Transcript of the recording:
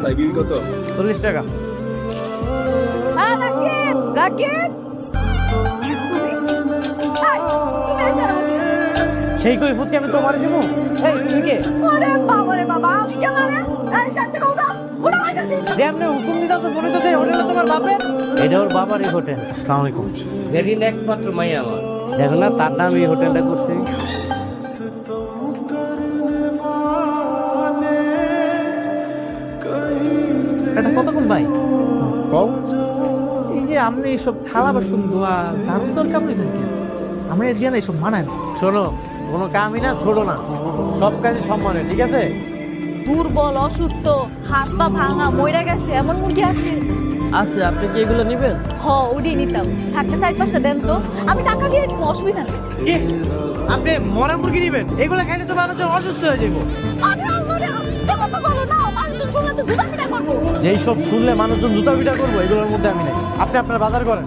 তাই বিল কত? 40 টাকা। হ্যাঁ রাকিব রাকিব সেই কৈফিয়তকে আমি তোমারে দেবো? এই তুমি কে? ওরে বাবা রে বাবা, আমি কে মানে? এই চারটে উড়া উড়া হইতাছি। যেমনে হুকুম দিতা তো মনে তো সেই হোটেলে তোমার বাপের। এটা ওর বাবারই হোটেল। আসসালামু আলাইকুম। জেরিন একমাত্র মাইয়া আমার। দেখো না তার নাম এই হোটেলটা করছে। এটা কতক্ষণ ভাই? কও এই যে আপনি এইসব থালা বাসন ধোয়া ঝাড়ু তোর কামড়েছেন কি? আমরা দিয়ে না এইসব মানায় না। শোনো, কোনো কামই না ছোট না, সব কাজে সম্মানে, ঠিক আছে? দুর্বল অসুস্থ হাত পা ভাঙা মইরা গেছে এমন মুরগি আছে? আচ্ছা, আপনি কি এগুলো নেবেন? হ উড়িয়ে নিতাম, থাকতে 4-5টা দেন তো, আমি টাকা দিয়ে নিবো, অসুবিধা নেই। কি আপনি মরা মুরগি নেবেন? এগুলো খাইলে তো মানুষ অসুস্থ হয়ে যাবো। আরে আল্লাহরে, আস্তে কথা বলো না, মানুষজন শুনলে তো জুতা পিটা করবো। যেই সব শুনলে মানুষজন জুতা পিটা করবো, এগুলোর মধ্যে আমি নাই। আপনি আপনার বাজার করেন।